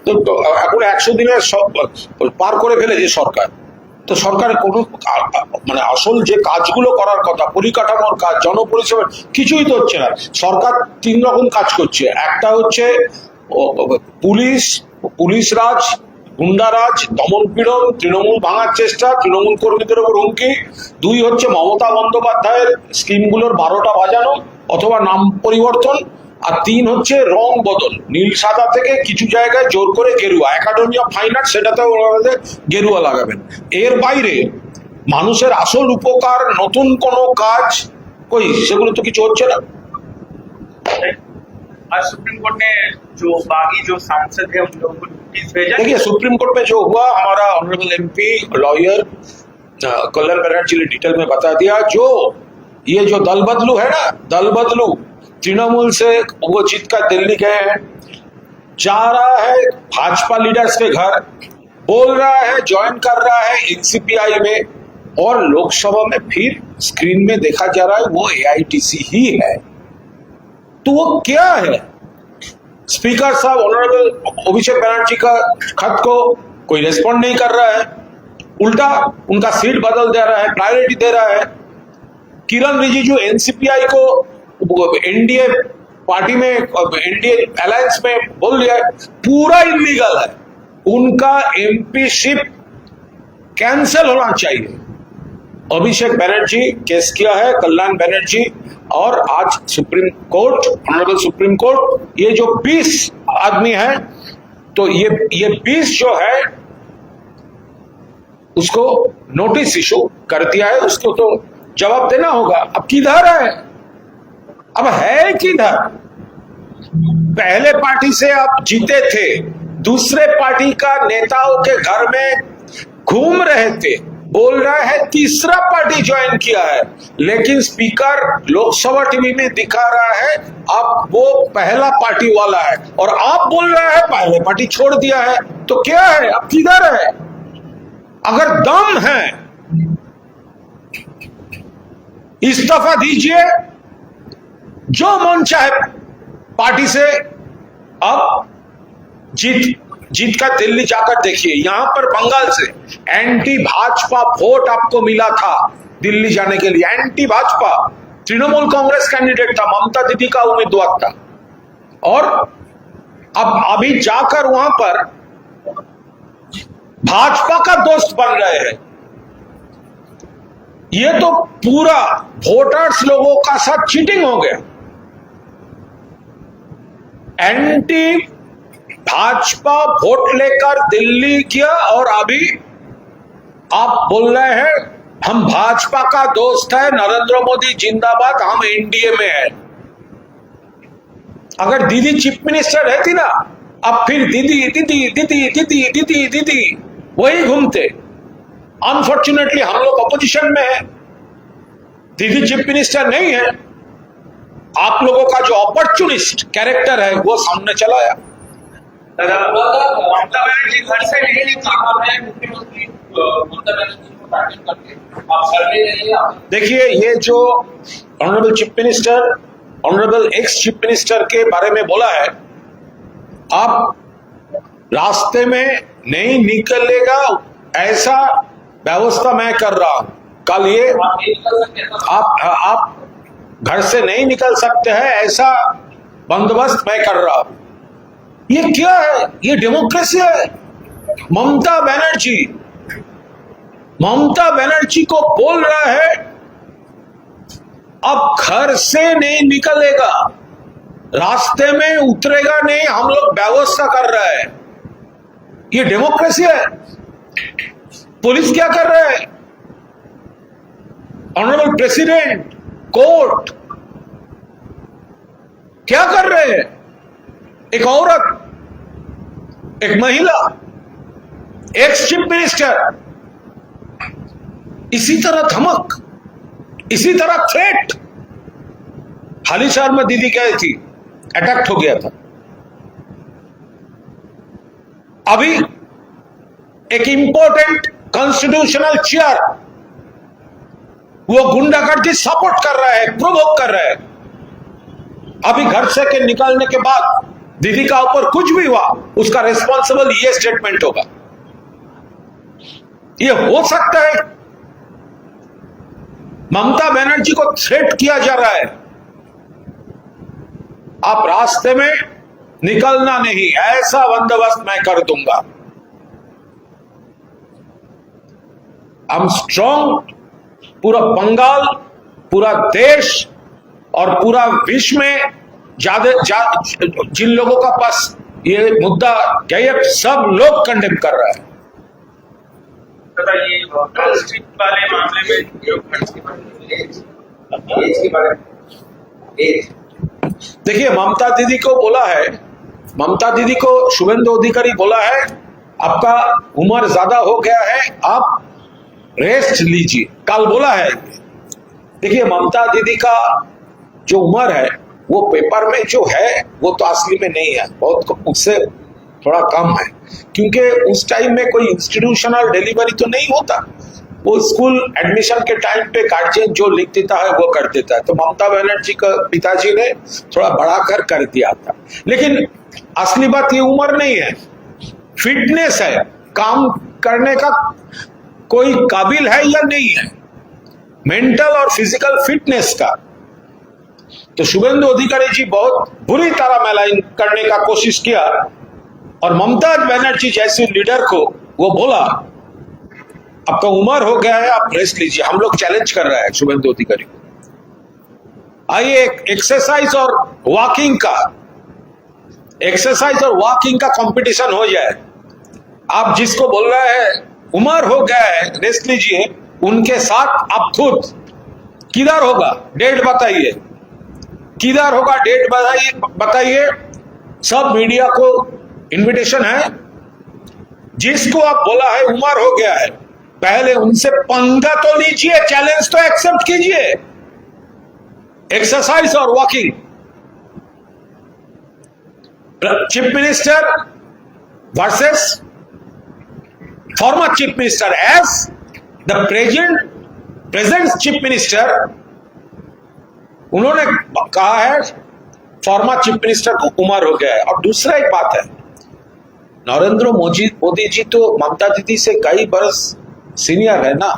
তো এখন 100 দিনের পার করে ফেলেছে সরকার। তো সরকারের কোনো মানে আসল যে কাজগুলো করার কথা, পরিকাঠামোর কাজ, জনপরিষেবার কিছুই তো হচ্ছে না। সরকার 3 রকম কাজ করছে। একটা হচ্ছে পুলিশ রাজ, গুন্ডারাজ, দমন পীড়ন, তৃণমূল ভাঙার চেষ্টা, তৃণমূল কর্মীদের উপর হুমকি। 2 হচ্ছে মমতা বন্দ্যোপাধ্যায়ের স্কিমগুলোর 12টা বাজানো অথবা নাম পরিবর্তন। আর 3 হচ্ছে রং বদল, নীল সাদা থেকে কিছু জায়গায় জোর করে গেরুয়া। একাডেমি অফ ফাইন আর্ট সেটাতেও গেরুয়া লাগাবেন। এর বাইরে মানুষের আসল উপকার, নতুন কোনো কাজ কই, সেগুলো তো কিছু হচ্ছে না। आज सुप्रीम कोर्ट ने जो बागी जो सांसद है उन लोगों को नोटिस भेजा। देखिए, सुप्रीम कोर्ट में जो हुआ, हमारा honourable MP lawyer Kalyan Banerjee ने डिटेल में बता दिया। जो ये जो दल बदलू है ना, दल बदलू तृणमूल से वो जीत कर दिल्ली गए हैं, जा रहा है भाजपा लीडर्स के घर, बोल रहा है ज्वाइन कर रहा है एनसीपीआई में, और लोकसभा में फिर स्क्रीन में देखा जा रहा है वो एआईटीसी ही है। तो वो क्या है? स्पीकर साहब ऑनरेबल अभिषेक बनर्जी का खत को कोई रेस्पॉन्ड नहीं कर रहा है, उल्टा उनका सीट बदल दे रहा है, प्रायोरिटी दे रहा है। किरण रिजिजू एनसीपीआई को एनडीए पार्टी में, एनडीए अलायंस में बोल दिया है, पूरा इलीगल है। उनका एमपीशिप कैंसिल होना चाहिए। अभिषेक बनर्जी केस किया है, कल्याण बनर्जी, और आज supreme court, honourable supreme court, ये जो 20 आदमी है, तो ये 20 जो है उसको नोटिस इशू कर दिया है। उसको तो जवाब देना होगा। अब किधर है? अब है किधर? पहले पार्टी से आप जीते थे, दूसरे पार्टी का नेताओं के घर में घूम रहे थे, बोल रहा है तीसरा पार्टी ज्वाइन किया है, लेकिन स्पीकर लोकसभा टीवी में दिखा रहा है अब वो पहला पार्टी वाला है, और आप बोल रहा है पहले पार्टी छोड़ दिया है। तो क्या है? अब किधर है? अगर दम है इस्तीफा दीजिए, जो मन चाहे पार्टी से। अब जीत का दिल्ली जाकर देखिए, यहां पर बंगाल से एंटी भाजपा वोट आपको मिला था दिल्ली जाने के लिए। एंटी भाजपा तृणमूल कांग्रेस कैंडिडेट था, ममता दीदी का उम्मीदवार था, और अब अभी जाकर वहां पर भाजपा का दोस्त बन रहे हैं। ये तो पूरा वोटर्स लोगों का साथ चीटिंग हो गया। एंटी भाजपा वोट लेकर दिल्ली किया, और अभी आप बोल रहे हैं हम भाजपा का दोस्त है, नरेंद्र मोदी जिंदाबाद, हम एनडीए में है। अगर दीदी चीफ मिनिस्टर रहती ना, अब फिर दीदी दीदी दीदी दीदी दीदी दीदी वही घूमते। अनफॉर्चुनेटली हम लोग अपोजिशन में है, दीदी चीफ मिनिस्टर नहीं है। आप लोगों का जो अपॉर्चुनिस्ट कैरेक्टर है वो सामने चला आया। ममता बनर्जी घर से नहीं निकली, मुख्यमंत्री ममता बनर्जी को टारगेट करके आप सर्वे नहीं। देखिए, ये जो honourable chief minister, honourable ex chief minister के बारे में बोला है, आप रास्ते में नहीं निकलेगा ऐसा व्यवस्था मैं कर रहा हूं। कल ये आप घर से नहीं निकल सकते हैं ऐसा बंदोबस्त मैं कर रहा हूं। ये क्या है? ये डेमोक्रेसी है। ममता बनर्जी को बोल रहा है अब घर से नहीं निकलेगा, रास्ते में उतरेगा नहीं, हम लोग व्यवस्था कर रहे हैं। ये डेमोक्रेसी है। पुलिस क्या कर रहा है? ऑनरेबल प्रेसिडेंट, कोर्ट क्या कर रहे हैं? एक औरत, एक महिला, एक्स चीफ मिनिस्टर, इसी तरह धमक, इसी तरह थ्रेट। हालिशहर में दीदी गई थी, अटैक हो गया था। अभी एक इंपॉर्टेंट कॉन्स्टिट्यूशनल चेयर वो गुंडागर्दी सपोर्ट कर रहा है, प्रोवोक कर रहा है। अभी घर से के निकलने के बाद दीदी का ऊपर कुछ भी हुआ, उसका रिस्पॉन्सिबल ये स्टेटमेंट होगा। ये हो सकता है? ममता बनर्जी को थ्रेट किया जा रहा है, आप रास्ते में निकलना नहीं, ऐसा बंदोबस्त मैं कर दूंगा। हम स्ट्रॉन्ग, पूरा बंगाल, पूरा देश और पूरा विश्व में जिन लोगों का पास ये मुद्दा गए, सब लोग कंडेम कर रहा है। तथा ये प्लास्टिक वाले मामले में जो खर्च की बात है, देखिए, ममता दीदी को बोला है, ममता दीदी को शुभेंदु अधिकारी बोला है, आपका उम्र ज्यादा हो गया है, आप रेस्ट लीजिए, कल बोला है। देखिए, ममता दीदी का जो उम्र है वो पेपर में जो है वो तो असली में नहीं है, बहुत उससे थोड़ा कम है, क्योंकि उस टाइम में कोई इंस्टीट्यूशनल डिलीवरी तो नहीं होता, वो स्कूल एडमिशन के टाइम पे गार्जियन जो लिख देता है वो कर देता है। तो ममता बनर्जी का पिताजी ने थोड़ा बढ़ाकर कर दिया था, लेकिन असली बात ये उम्र नहीं है, फिटनेस है, काम करने का कोई काबिल है या नहीं है, मेंटल और फिजिकल फिटनेस का। तो शुभेंदु अधिकारी जी बहुत बुरी तरह मेलाइन करने का कोशिश किया और ममता बनर्जी जैसे लीडर को वो बोला, आपका उम्र हो गया है, आप रेस्ट लीजिए। हम लोग चैलेंज कर रहे हैं शुभेंदु अधिकारी को, आइए एक्सरसाइज और वॉकिंग का कंपटीशन हो जाए। आप जिसको बोल रहे हैं उम्र हो गया है रेस्ट लीजिए, उनके साथ आप खुद किधर होगा डेट बताइए, किधर होगा डेट बताइए। सब मीडिया को इनविटेशन है, जिसको आप बोला है उम्र हो गया है, पहले उनसे पंगा तो लीजिए, चैलेंज तो एक्सेप्ट कीजिए। एक्सरसाइज और walking, chief minister versus former chief minister, as the present chief minister, उन्होंने कहा है फॉर्मर चीफ मिनिस्टर को उम्र हो गया है। और दूसरा एक बात है, नरेंद्र मोदी जी तो ममता दीदी से कई बरस सीनियर है ना,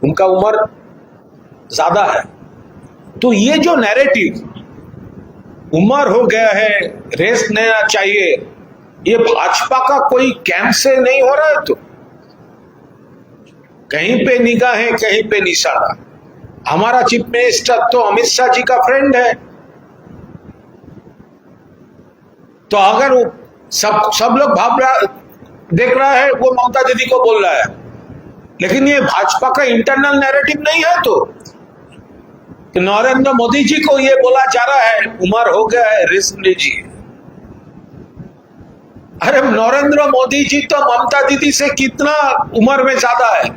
उनका उम्र ज्यादा है। तो ये जो नैरेटिव उम्र हो गया है रेस्ट लेना चाहिए, ये भाजपा का कोई कैंप से नहीं हो रहा है, तो कहीं पे निगाहें कहीं पे निशाना। हमारा चीफ मिनिस्टर तो अमित शाह जी का फ्रेंड है, तो अगर वो सब लोग देख रहा है वो ममता दीदी को बोल रहा है, लेकिन ये भाजपा का इंटरनल नैरेटिव नहीं है। तो नरेंद्र मोदी जी को ये बोला जा रहा है उम्र हो गया है रेस्ट लीजिए। अरे नरेंद्र मोदी जी तो ममता दीदी से कितना उम्र में ज्यादा है,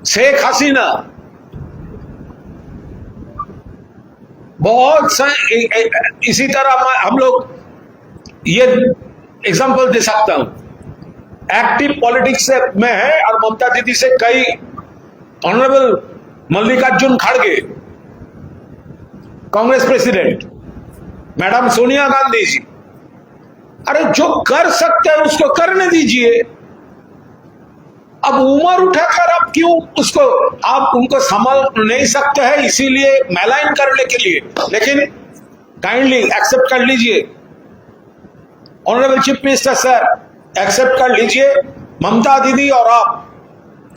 शेख हसीना बहुत इसी तरह हम लोग ये एग्जांपल दे सकता हूं, एक्टिव पॉलिटिक्स में है और ममता दीदी से कई, ऑनरेबल मल्लिकार्जुन खड़गे कांग्रेस प्रेसिडेंट, मैडम सोनिया गांधी जी, अरे जो कर सकते हैं उसको करने दीजिए। अब उम्र उठाकर आप क्यों उसको, आप उनको संभाल नहीं सकते हैं इसीलिए मेलाइन करने के लिए, लेकिन काइंडली एक्सेप्ट कर लीजिए, honourable chief minister sir accept कर लीजिए, ममता दीदी और आप,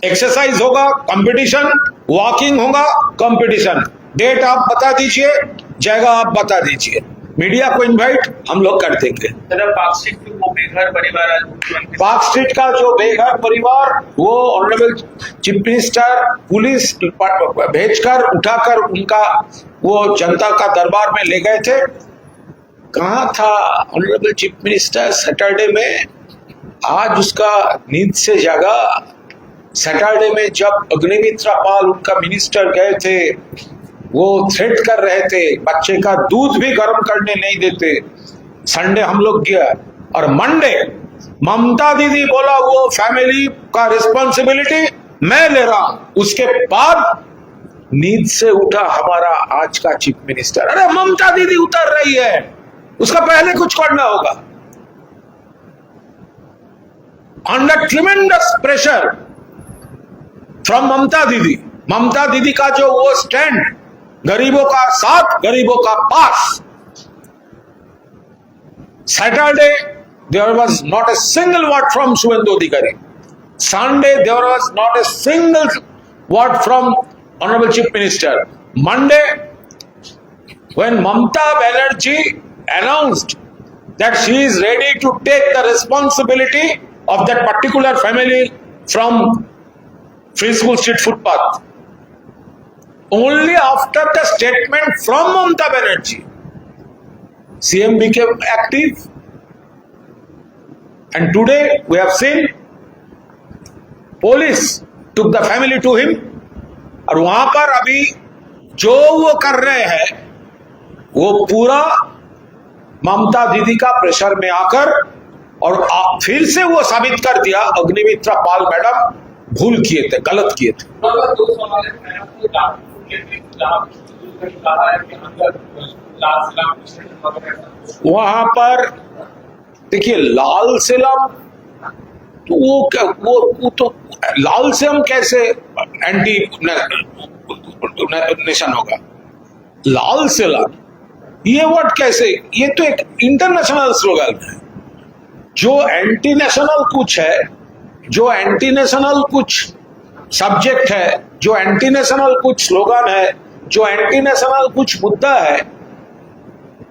एक्सरसाइज होगा कंपटीशन, वॉकिंग होगा कंपटीशन, डेट आप बता दीजिए, जगह आप बता दीजिए, मीडिया को इनवाइट हम लोग कर देंगे। पार्क स्ट्रीट के वो बेघर परिवार, पार्क स्ट्रीट का जो बेघर परिवार, वो ऑनरेबल चीफ मिनिस्टर पुलिस भेजकर उठाकर उनका वो जनता का दरबार में ले गए थे। कहाँ था ऑनरेबल चीफ मिनिस्टर सैटरडे में? आज उसका नींद से जागा। सैटरडे में जब अग्निमित्रा पाल उनका मिनिस्टर गए थे, वो थ्रेट कर रहे थे, बच्चे का दूध भी गर्म करने नहीं देते। संडे हम लोग गया और मंडे ममता दीदी बोला वो फैमिली का रिस्पॉन्सिबिलिटी मैं ले रहा हूं। उसके बाद नींद से उठा हमारा आज का चीफ मिनिस्टर। अरे ममता दीदी उतर रही है, उसका पहले कुछ करना होगा। अंडर ट्रिमेंडस प्रेशर फ्रॉम ममता दीदी। ममता दीदी का जो वो स्टैंड, गरीबों का साथ, गरीबों का पास। Saturday there was not a single word from Shubhendu Adhikari. Sunday there was not a single word from Honorable Chief Minister. Monday, when Mamata Banerjee announced that she is ready to take the responsibility of that particular family from Free School Street footpath, only after the statement from Mamata Banerjee, CM became active. And today we have seen police took the family to him, और वहां पर अभी जो वो कर रहे हैं वो पूरा ममता दीदी का प्रेशर में आकर, और फिर से वो साबित कर दिया अग्निमित्रा पाल मैडम भूल किए थे, गलत किए थे। वहां पर देखिए लाल सेलम, तो वो तो लाल से हम कैसे एंटी नेशन होगा? लाल सेलम ये वर्ड कैसे? ये तो एक इंटरनेशनल स्लोगन है। जो एंटी नेशनल कुछ है, जो एंटी नेशनल कुछ सब्जेक्ट है, जो एंटी नेशनल कुछ स्लोगन है, जो एंटी नेशनल कुछ मुद्दा है,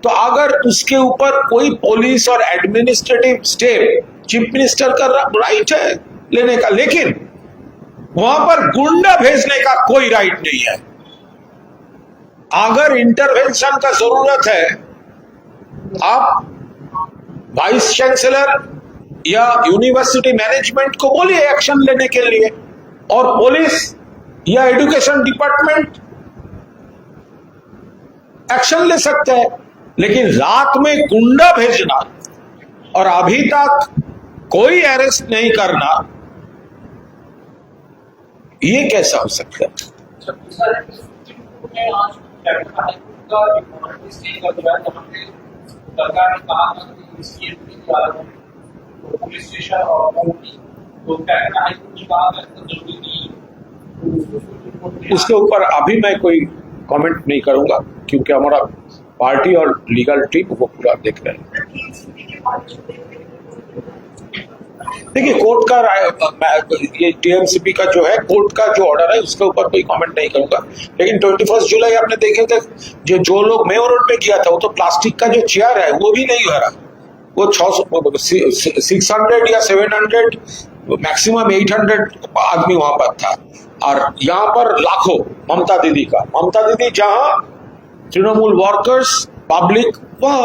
तो अगर उसके ऊपर कोई पुलिस और एडमिनिस्ट्रेटिव स्टेप चीफ मिनिस्टर का राइट है लेने का, लेकिन वहां पर गुंडा भेजने का कोई राइट नहीं है। अगर इंटरवेंशन का जरूरत है, आप वाइस चांसलर या यूनिवर्सिटी मैनेजमेंट को बोलिए एक्शन लेने के लिए, और पुलिस या एजुकेशन डिपार्टमेंट एक्शन ले सकते हैं। लेकिन रात में गुंडा भेजना और अभी तक कोई अरेस्ट नहीं करना, ये कैसा हो सकता है? सरकार ने कहा था कि पुलिस स्टेशन और उसके ऊपर अभी मैं कोई कमेंट नहीं करूंगा, क्योंकि हमारा पार्टी और लीगल टीम वो पूरा देख रहे हैं। देखिए कोर्ट का ये टीएमसीपी का जो है, कोर्ट का जो ऑर्डर है उसके ऊपर कोई कमेंट नहीं करूंगा। लेकिन 21 जुलाई आपने देखे थे जो लोग मेयो रोड पे किया था, वो तो प्लास्टिक का जो चेयर है वो भी नहीं हो रहा। वो 600 या 700 मैक्सिमम 800 आदमी वहां पर था, और यहाँ पर लाखों ममता दीदी का। ममता दीदी जहां तृणमूल वर्कर्स, पब्लिक, वह